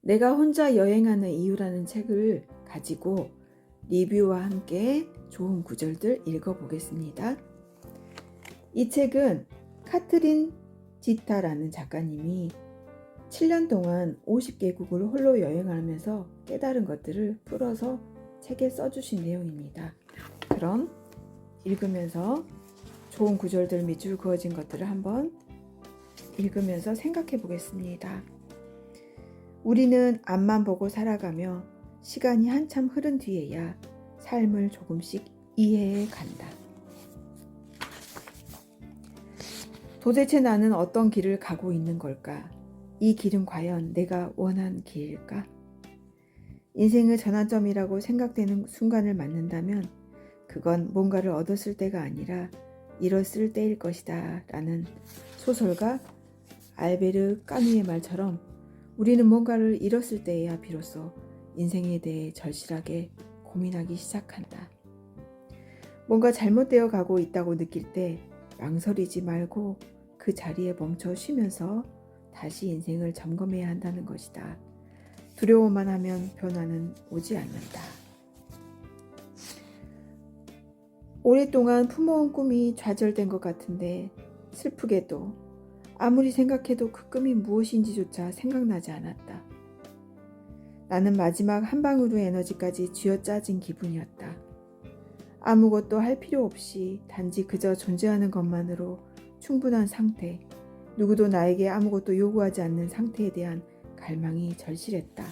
내가 혼자 여행하는 이유라는 책을 가지고 리뷰와 함께 좋은 구절들 읽어보겠습니다. 이 책은 카트린 지타라는 작가님이 7년 동안 50개국을 홀로 여행하면서 깨달은 것들을 풀어서 책에 써주신 내용입니다. 그럼 읽으면서 좋은 구절들 밑줄 그어진 것들을 한번 읽으면서 생각해 보겠습니다. 우리는 앞만 보고 살아가며 시간이 한참 흐른 뒤에야 삶을 조금씩 이해해 간다. 도대체 나는 어떤 길을 가고 있는 걸까? 이 길은 과연 내가 원한 길일까? 인생의 전환점이라고 생각되는 순간을 맞는다면 그건 뭔가를 얻었을 때가 아니라 잃었을 때일 것이다 라는 소설가 알베르 까뮈의 말처럼 우리는 뭔가를 잃었을 때에야 비로소 인생에 대해 절실하게 고민하기 시작한다. 뭔가 잘못되어 가고 있다고 느낄 때 망설이지 말고 그 자리에 멈춰 쉬면서 다시 인생을 점검해야 한다는 것이다. 두려워만 하면 변화는 오지 않는다. 오랫동안 품어온 꿈이 좌절된 것 같은데 슬프게도 아무리 생각해도 그 꿈이 무엇인지조차 생각나지 않았다. 나는 마지막 한 방울의 에너지까지 쥐어짜진 기분이었다. 아무것도 할 필요 없이 단지 그저 존재하는 것만으로 충분한 상태, 누구도 나에게 아무것도 요구하지 않는 상태에 대한 갈망이 절실했다.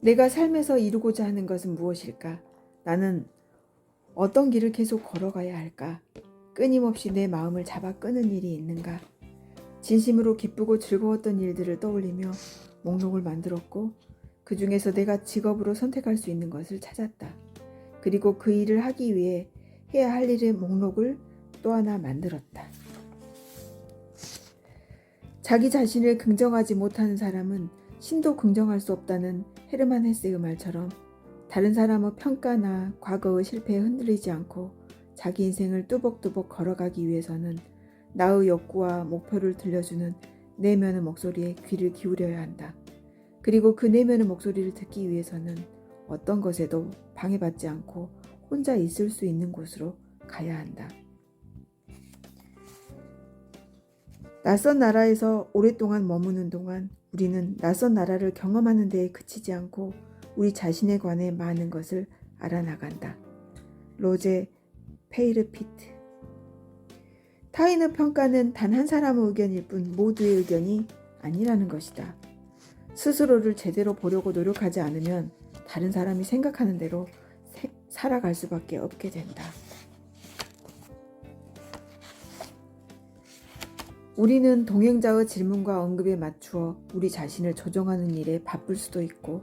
내가 삶에서 이루고자 하는 것은 무엇일까? 나는 어떤 길을 계속 걸어가야 할까? 끊임없이 내 마음을 잡아 끄는 일이 있는가? 진심으로 기쁘고 즐거웠던 일들을 떠올리며 목록을 만들었고 그 중에서 내가 직업으로 선택할 수 있는 것을 찾았다. 그리고 그 일을 하기 위해 해야 할 일의 목록을 또 하나 만들었다. 자기 자신을 긍정하지 못하는 사람은 신도 긍정할 수 없다는 헤르만 헤세의 말처럼 다른 사람의 평가나 과거의 실패에 흔들리지 않고 자기 인생을 뚜벅뚜벅 걸어가기 위해서는 나의 욕구와 목표를 들려주는 내면의 목소리에 귀를 기울여야 한다. 그리고 그 내면의 목소리를 듣기 위해서는 어떤 것에도 방해받지 않고 혼자 있을 수 있는 곳으로 가야 한다. 낯선 나라에서 오랫동안 머무는 동안 우리는 낯선 나라를 경험하는 데에 그치지 않고 우리 자신에 관해 많은 것을 알아나간다. 로제 페이르피트. 타인의 평가는 단 한 사람의 의견일 뿐 모두의 의견이 아니라는 것이다. 스스로를 제대로 보려고 노력하지 않으면 다른 사람이 생각하는 대로 살아갈 수밖에 없게 된다. 우리는 동행자의 질문과 언급에 맞추어 우리 자신을 조정하는 일에 바쁠 수도 있고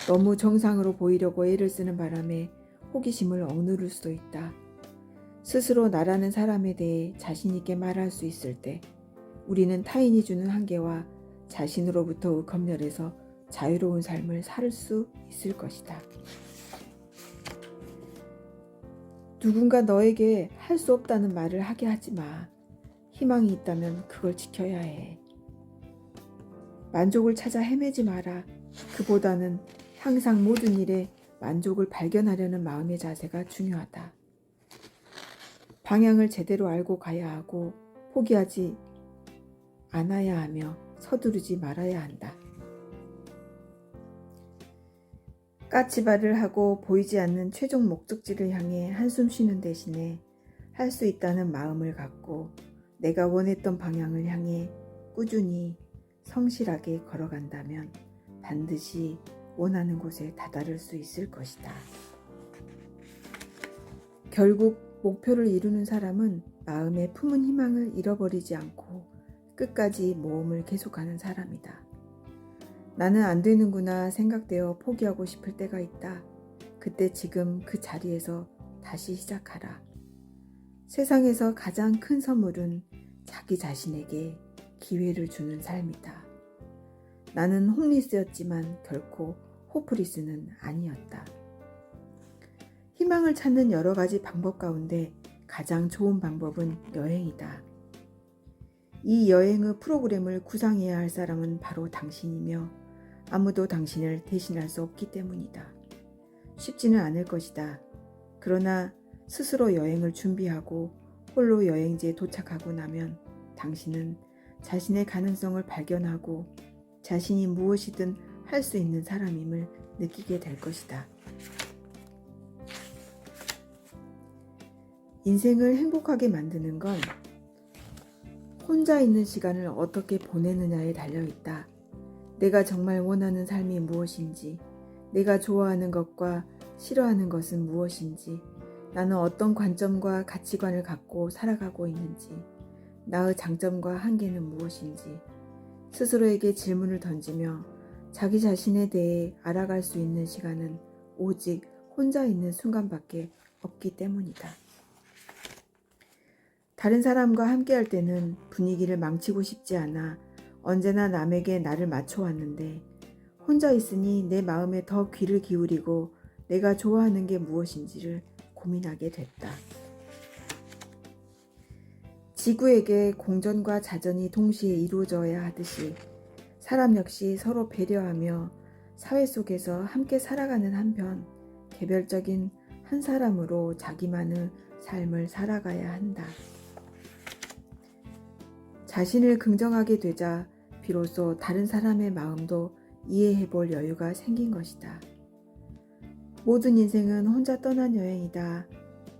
너무 정상으로 보이려고 애를 쓰는 바람에 호기심을 억누를 수도 있다. 스스로 나라는 사람에 대해 자신 있게 말할 수 있을 때 우리는 타인이 주는 한계와 자신으로부터의 검열에서 자유로운 삶을 살 수 있을 것이다. 누군가 너에게 할 수 없다는 말을 하게 하지 마. 희망이 있다면 그걸 지켜야 해. 만족을 찾아 헤매지 마라. 그보다는 항상 모든 일에 만족을 발견하려는 마음의 자세가 중요하다. 방향을 제대로 알고 가야 하고 포기하지 않아야 하며 서두르지 말아야 한다. 까치발을 하고 보이지 않는 최종 목적지를 향해 한숨 쉬는 대신에 할 수 있다는 마음을 갖고 내가 원했던 방향을 향해 꾸준히 성실하게 걸어간다면 반드시 원하는 곳에 다다를 수 있을 것이다. 결국 목표를 이루는 사람은 마음에 품은 희망을 잃어버리지 않고 끝까지 모험을 계속하는 사람이다. 나는 안 되는구나 생각되어 포기하고 싶을 때가 있다. 그때 지금 그 자리에서 다시 시작하라. 세상에서 가장 큰 선물은 자기 자신에게 기회를 주는 삶이다. 나는 홈리스였지만 결코 호프리스는 아니었다. 희망을 찾는 여러 가지 방법 가운데 가장 좋은 방법은 여행이다. 이 여행의 프로그램을 구상해야 할 사람은 바로 당신이며 아무도 당신을 대신할 수 없기 때문이다. 쉽지는 않을 것이다. 그러나 스스로 여행을 준비하고 홀로 여행지에 도착하고 나면 당신은 자신의 가능성을 발견하고 자신이 무엇이든 할 수 있는 사람임을 느끼게 될 것이다. 인생을 행복하게 만드는 건 혼자 있는 시간을 어떻게 보내느냐에 달려있다. 내가 정말 원하는 삶이 무엇인지, 내가 좋아하는 것과 싫어하는 것은 무엇인지, 나는 어떤 관점과 가치관을 갖고 살아가고 있는지, 나의 장점과 한계는 무엇인지, 스스로에게 질문을 던지며 자기 자신에 대해 알아갈 수 있는 시간은 오직 혼자 있는 순간밖에 없기 때문이다. 다른 사람과 함께할 때는 분위기를 망치고 싶지 않아 언제나 남에게 나를 맞춰왔는데 혼자 있으니 내 마음에 더 귀를 기울이고 내가 좋아하는 게 무엇인지를 고민하게 됐다. 지구에게 공전과 자전이 동시에 이루어져야 하듯이 사람 역시 서로 배려하며 사회 속에서 함께 살아가는 한편 개별적인 한 사람으로 자기만의 삶을 살아가야 한다. 자신을 긍정하게 되자 비로소 다른 사람의 마음도 이해해 볼 여유가 생긴 것이다. 모든 인생은 혼자 떠난 여행이다.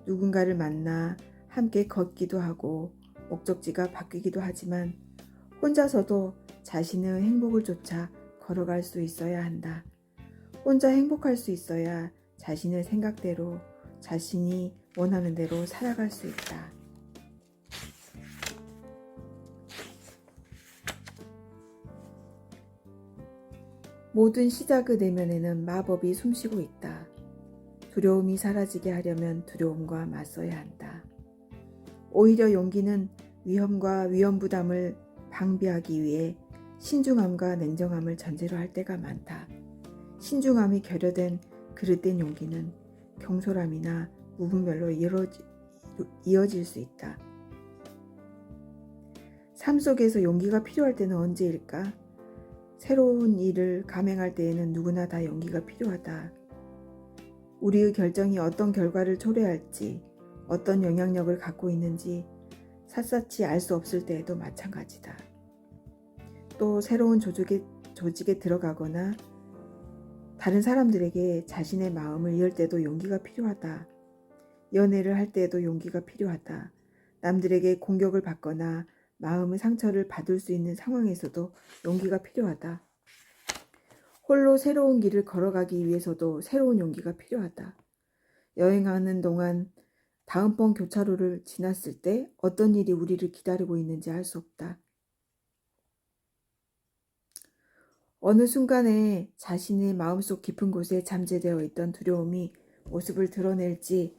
누군가를 만나 함께 걷기도 하고 목적지가 바뀌기도 하지만 혼자서도 자신의 행복을 쫓아 걸어갈 수 있어야 한다. 혼자 행복할 수 있어야 자신의 생각대로 자신이 원하는 대로 살아갈 수 있다. 모든 시작의 내면에는 마법이 숨쉬고 있다. 두려움이 사라지게 하려면 두려움과 맞서야 한다. 오히려 용기는 위험과 위험부담을 방비하기 위해 신중함과 냉정함을 전제로 할 때가 많다. 신중함이 결여된 그릇된 용기는 경솔함이나 무분별로 이어질 수 있다. 삶 속에서 용기가 필요할 때는 언제일까? 새로운 일을 감행할 때에는 누구나 다 용기가 필요하다. 우리의 결정이 어떤 결과를 초래할지, 어떤 영향력을 갖고 있는지 샅샅이 알 수 없을 때에도 마찬가지다. 또 새로운 조직에 들어가거나 다른 사람들에게 자신의 마음을 열 때도 용기가 필요하다. 연애를 할 때에도 용기가 필요하다. 남들에게 공격을 받거나 마음의 상처를 받을 수 있는 상황에서도 용기가 필요하다. 홀로 새로운 길을 걸어가기 위해서도 새로운 용기가 필요하다. 여행하는 동안 다음번 교차로를 지났을 때 어떤 일이 우리를 기다리고 있는지 알 수 없다. 어느 순간에 자신의 마음속 깊은 곳에 잠재되어 있던 두려움이 모습을 드러낼지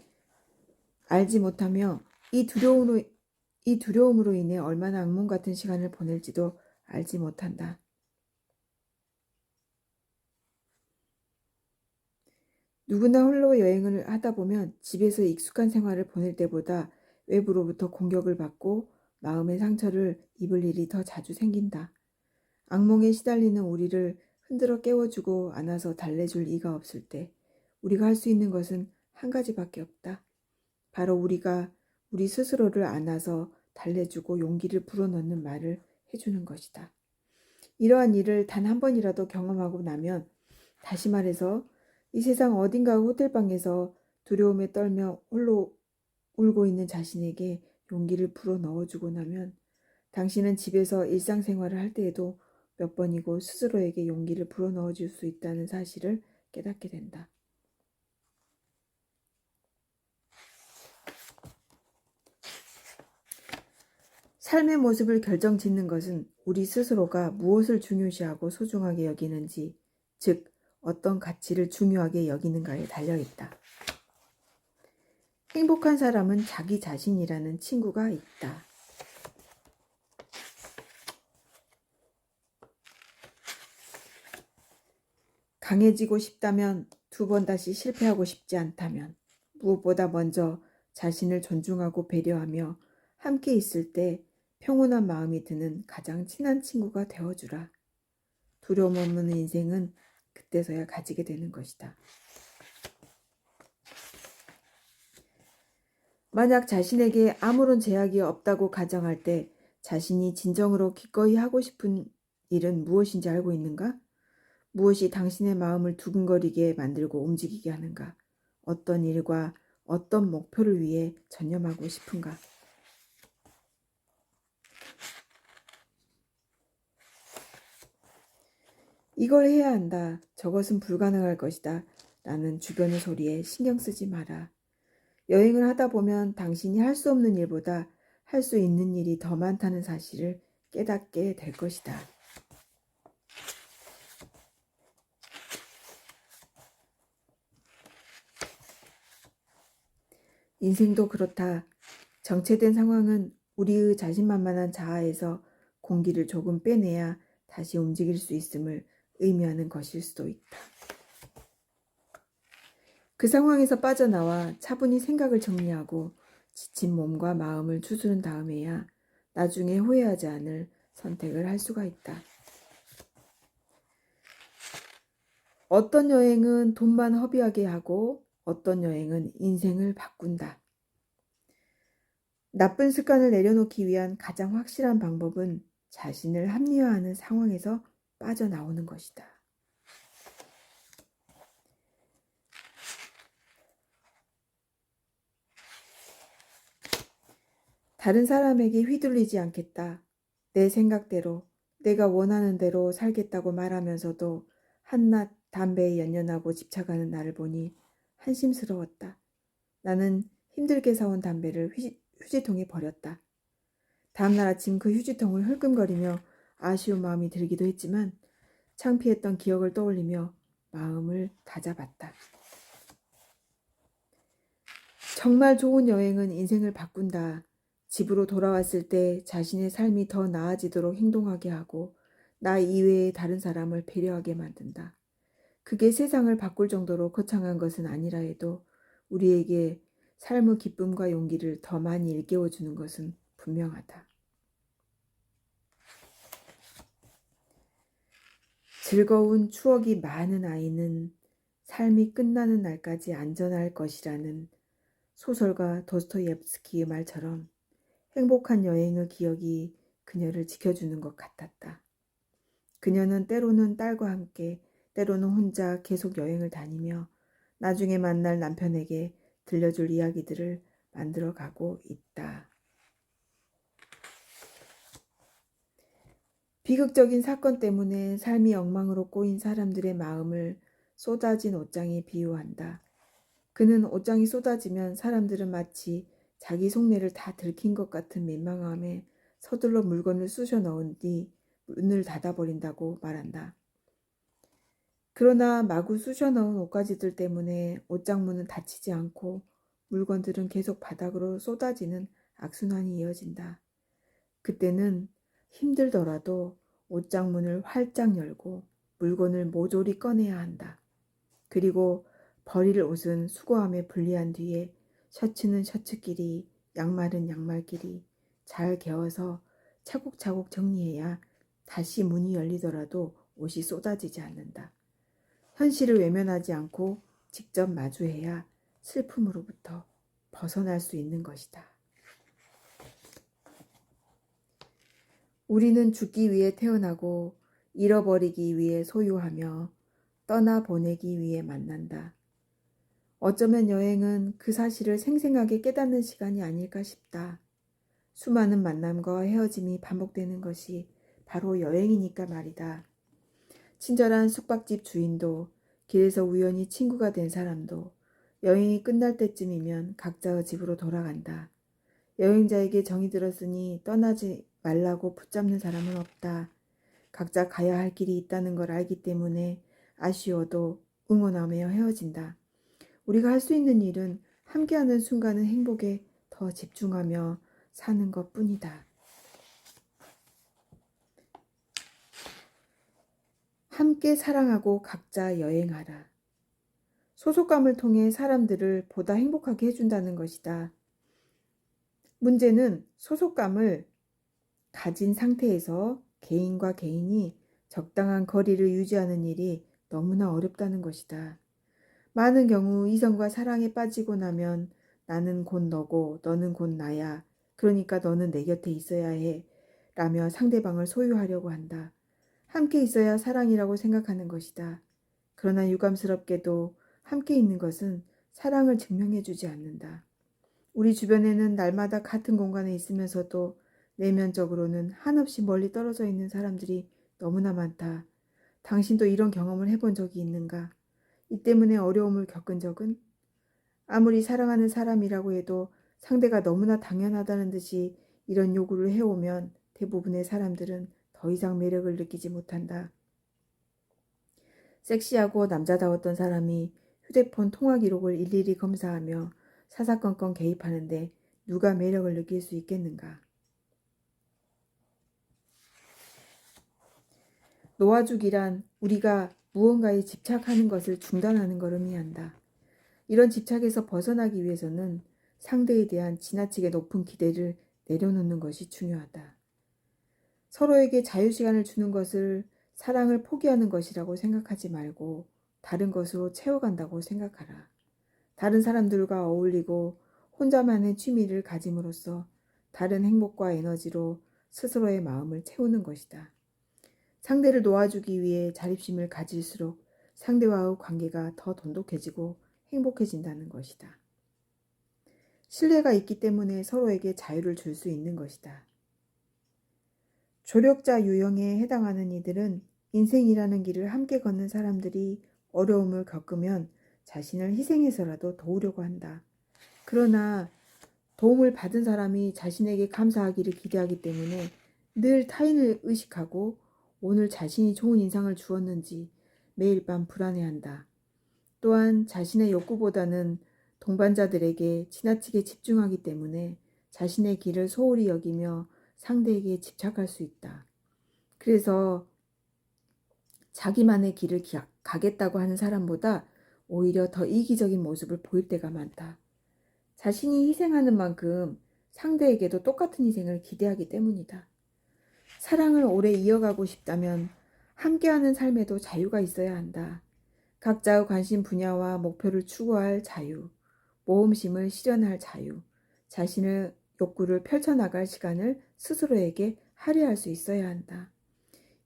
알지 못하며 이 두려움으로 인해 얼마나 악몽 같은 시간을 보낼지도 알지 못한다. 누구나 홀로 여행을 하다 보면 집에서 익숙한 생활을 보낼 때보다 외부로부터 공격을 받고 마음의 상처를 입을 일이 더 자주 생긴다. 악몽에 시달리는 우리를 흔들어 깨워주고 안아서 달래줄 이가 없을 때 우리가 할 수 있는 것은 한 가지밖에 없다. 바로 우리가 우리 스스로를 안아서 달래주고 용기를 불어넣는 말을 해주는 것이다. 이러한 일을 단 한 번이라도 경험하고 나면 다시 말해서 이 세상 어딘가 호텔방에서 두려움에 떨며 홀로 울고 있는 자신에게 용기를 불어넣어주고 나면 당신은 집에서 일상생활을 할 때에도 몇 번이고 스스로에게 용기를 불어넣어줄 수 있다는 사실을 깨닫게 된다. 삶의 모습을 결정짓는 것은 우리 스스로가 무엇을 중요시하고 소중하게 여기는지, 즉 어떤 가치를 중요하게 여기는가에 달려있다. 행복한 사람은 자기 자신이라는 친구가 있다. 강해지고 싶다면, 두 번 다시 실패하고 싶지 않다면, 무엇보다 먼저 자신을 존중하고 배려하며 함께 있을 때 평온한 마음이 드는 가장 친한 친구가 되어주라. 두려움 없는 인생은 그때서야 가지게 되는 것이다. 만약 자신에게 아무런 제약이 없다고 가정할 때 자신이 진정으로 기꺼이 하고 싶은 일은 무엇인지 알고 있는가? 무엇이 당신의 마음을 두근거리게 만들고 움직이게 하는가? 어떤 일과 어떤 목표를 위해 전념하고 싶은가? 이걸 해야 한다. 저것은 불가능할 것이다. 라는 주변의 소리에 신경 쓰지 마라. 여행을 하다 보면 당신이 할 수 없는 일보다 할 수 있는 일이 더 많다는 사실을 깨닫게 될 것이다. 인생도 그렇다. 정체된 상황은 우리의 자신만만한 자아에서 공기를 조금 빼내야 다시 움직일 수 있음을 의미하는 것일 수도 있다. 그 상황에서 빠져나와 차분히 생각을 정리하고 지친 몸과 마음을 추스른 다음에야 나중에 후회하지 않을 선택을 할 수가 있다. 어떤 여행은 돈만 허비하게 하고 어떤 여행은 인생을 바꾼다. 나쁜 습관을 내려놓기 위한 가장 확실한 방법은 자신을 합리화하는 상황에서 빠져나오는 것이다. 다른 사람에게 휘둘리지 않겠다. 내 생각대로, 내가 원하는 대로 살겠다고 말하면서도 한낱 담배에 연연하고 집착하는 나를 보니 한심스러웠다. 나는 힘들게 사온 담배를 휴지통에 버렸다. 다음날 아침 그 휴지통을 흘끔거리며 아쉬운 마음이 들기도 했지만 창피했던 기억을 떠올리며 마음을 다잡았다. 정말 좋은 여행은 인생을 바꾼다. 집으로 돌아왔을 때 자신의 삶이 더 나아지도록 행동하게 하고 나 이외의 다른 사람을 배려하게 만든다. 그게 세상을 바꿀 정도로 거창한 것은 아니라 해도 우리에게 삶의 기쁨과 용기를 더 많이 일깨워주는 것은 분명하다. 즐거운 추억이 많은 아이는 삶이 끝나는 날까지 안전할 것이라는 소설가 도스토옙스키의 말처럼 행복한 여행의 기억이 그녀를 지켜주는 것 같았다. 그녀는 때로는 딸과 함께, 때로는 혼자 계속 여행을 다니며 나중에 만날 남편에게 들려줄 이야기들을 만들어가고 있다. 비극적인 사건 때문에 삶이 엉망으로 꼬인 사람들의 마음을 쏟아진 옷장에 비유한다. 그는 옷장이 쏟아지면 사람들은 마치 자기 속내를 다 들킨 것 같은 민망함에 서둘러 물건을 쑤셔 넣은 뒤 문을 닫아버린다고 말한다. 그러나 마구 쑤셔 넣은 옷가지들 때문에 옷장문은 닫히지 않고 물건들은 계속 바닥으로 쏟아지는 악순환이 이어진다. 그때는 힘들더라도 옷장문을 활짝 열고 물건을 모조리 꺼내야 한다. 그리고 버릴 옷은 수거함에 분리한 뒤에 셔츠는 셔츠끼리, 양말은 양말끼리 잘 개어서 차곡차곡 정리해야 다시 문이 열리더라도 옷이 쏟아지지 않는다. 현실을 외면하지 않고 직접 마주해야 슬픔으로부터 벗어날 수 있는 것이다. 우리는 죽기 위해 태어나고 잃어버리기 위해 소유하며 떠나보내기 위해 만난다. 어쩌면 여행은 그 사실을 생생하게 깨닫는 시간이 아닐까 싶다. 수많은 만남과 헤어짐이 반복되는 것이 바로 여행이니까 말이다. 친절한 숙박집 주인도 길에서 우연히 친구가 된 사람도 여행이 끝날 때쯤이면 각자의 집으로 돌아간다. 여행자에게 정이 들었으니 떠나지 말라고 붙잡는 사람은 없다. 각자 가야 할 길이 있다는 걸 알기 때문에 아쉬워도 응원하며 헤어진다. 우리가 할 수 있는 일은 함께하는 순간의 행복에 더 집중하며 사는 것뿐이다. 함께 사랑하고 각자 여행하라. 소속감을 통해 사람들을 보다 행복하게 해준다는 것이다. 문제는 소속감을 가진 상태에서 개인과 개인이 적당한 거리를 유지하는 일이 너무나 어렵다는 것이다. 많은 경우 이성과 사랑에 빠지고 나면 나는 곧 너고 너는 곧 나야. 그러니까 너는 내 곁에 있어야 해. 라며 상대방을 소유하려고 한다. 함께 있어야 사랑이라고 생각하는 것이다. 그러나 유감스럽게도 함께 있는 것은 사랑을 증명해주지 않는다. 우리 주변에는 날마다 같은 공간에 있으면서도 내면적으로는 한없이 멀리 떨어져 있는 사람들이 너무나 많다. 당신도 이런 경험을 해본 적이 있는가? 이 때문에 어려움을 겪은 적은? 아무리 사랑하는 사람이라고 해도 상대가 너무나 당연하다는 듯이 이런 요구를 해오면 대부분의 사람들은 더 이상 매력을 느끼지 못한다. 섹시하고 남자다웠던 사람이 휴대폰 통화 기록을 일일이 검사하며 사사건건 개입하는데 누가 매력을 느낄 수 있겠는가? 놓아주기란 우리가 무언가에 집착하는 것을 중단하는 걸 의미한다. 이런 집착에서 벗어나기 위해서는 상대에 대한 지나치게 높은 기대를 내려놓는 것이 중요하다. 서로에게 자유시간을 주는 것을 사랑을 포기하는 것이라고 생각하지 말고 다른 것으로 채워간다고 생각하라. 다른 사람들과 어울리고 혼자만의 취미를 가짐으로써 다른 행복과 에너지로 스스로의 마음을 채우는 것이다. 상대를 놓아주기 위해 자립심을 가질수록 상대와의 관계가 더 돈독해지고 행복해진다는 것이다. 신뢰가 있기 때문에 서로에게 자유를 줄 수 있는 것이다. 조력자 유형에 해당하는 이들은 인생이라는 길을 함께 걷는 사람들이 어려움을 겪으면 자신을 희생해서라도 도우려고 한다. 그러나 도움을 받은 사람이 자신에게 감사하기를 기대하기 때문에 늘 타인을 의식하고 오늘 자신이 좋은 인상을 주었는지 매일 밤 불안해한다. 또한 자신의 욕구보다는 동반자들에게 지나치게 집중하기 때문에 자신의 길을 소홀히 여기며 상대에게 집착할 수 있다. 그래서 자기만의 길을 가겠다고 하는 사람보다 오히려 더 이기적인 모습을 보일 때가 많다. 자신이 희생하는 만큼 상대에게도 똑같은 희생을 기대하기 때문이다. 사랑을 오래 이어가고 싶다면 함께하는 삶에도 자유가 있어야 한다. 각자의 관심 분야와 목표를 추구할 자유, 모험심을 실현할 자유, 자신의 욕구를 펼쳐나갈 시간을 스스로에게 할애할 수 있어야 한다.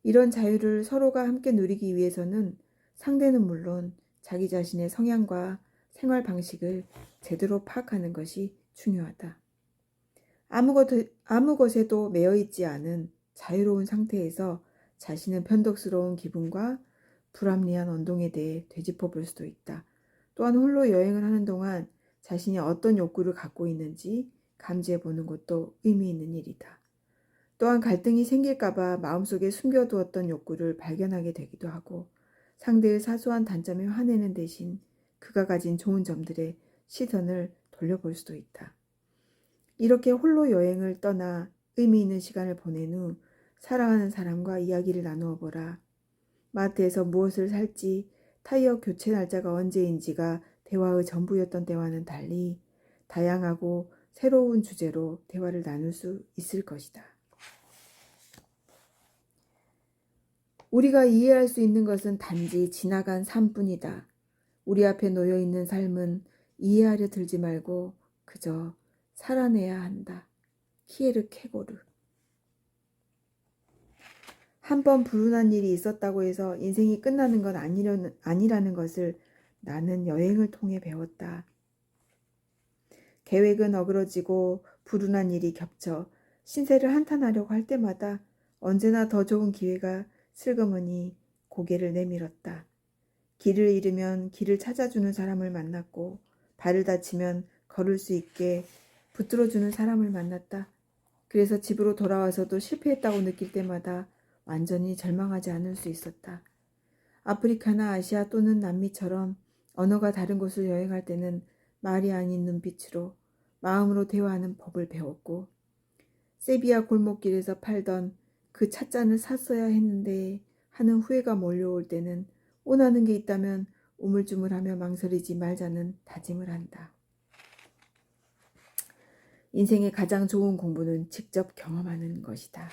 이런 자유를 서로가 함께 누리기 위해서는 상대는 물론 자기 자신의 성향과 생활 방식을 제대로 파악하는 것이 중요하다. 아무 것에도 매여 있지 않은 자유로운 상태에서 자신의 변덕스러운 기분과 불합리한 언동에 대해 되짚어 볼 수도 있다. 또한 홀로 여행을 하는 동안 자신이 어떤 욕구를 갖고 있는지 감지해 보는 것도 의미 있는 일이다. 또한 갈등이 생길까봐 마음속에 숨겨두었던 욕구를 발견하게 되기도 하고 상대의 사소한 단점에 화내는 대신 그가 가진 좋은 점들에 시선을 돌려볼 수도 있다. 이렇게 홀로 여행을 떠나 의미 있는 시간을 보낸 후 사랑하는 사람과 이야기를 나누어 보라. 마트에서 무엇을 살지, 타이어 교체 날짜가 언제인지가 대화의 전부였던 때와는 달리 다양하고 새로운 주제로 대화를 나눌 수 있을 것이다. 우리가 이해할 수 있는 것은 단지 지나간 삶뿐이다. 우리 앞에 놓여 있는 삶은 이해하려 들지 말고 그저 살아내야 한다. 키에르 케고르. 한 번 불운한 일이 있었다고 해서 인생이 끝나는 건 아니라는 것을 나는 여행을 통해 배웠다. 계획은 어그러지고 불운한 일이 겹쳐 신세를 한탄하려고 할 때마다 언제나 더 좋은 기회가 슬그머니 고개를 내밀었다. 길을 잃으면 길을 찾아주는 사람을 만났고 발을 다치면 걸을 수 있게 붙들어주는 사람을 만났다. 그래서 집으로 돌아와서도 실패했다고 느낄 때마다 완전히 절망하지 않을 수 있었다. 아프리카나 아시아 또는 남미처럼 언어가 다른 곳을 여행할 때는 말이 아닌 눈빛으로 마음으로 대화하는 법을 배웠고 세비야 골목길에서 팔던 그 찻잔을 샀어야 했는데 하는 후회가 몰려올 때는 원하는 게 있다면 우물쭈물하며 망설이지 말자는 다짐을 한다. 인생의 가장 좋은 공부는 직접 경험하는 것이다.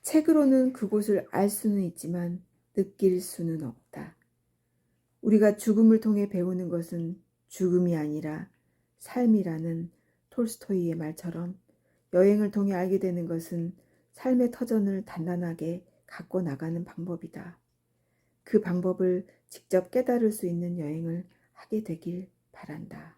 책으로는 그곳을 알 수는 있지만 느낄 수는 없다. 우리가 죽음을 통해 배우는 것은 죽음이 아니라 삶이라는 톨스토이의 말처럼 여행을 통해 알게 되는 것은 삶의 터전을 단단하게 갖고 나가는 방법이다. 그 방법을 직접 깨달을 수 있는 여행을 하게 되길 바란다.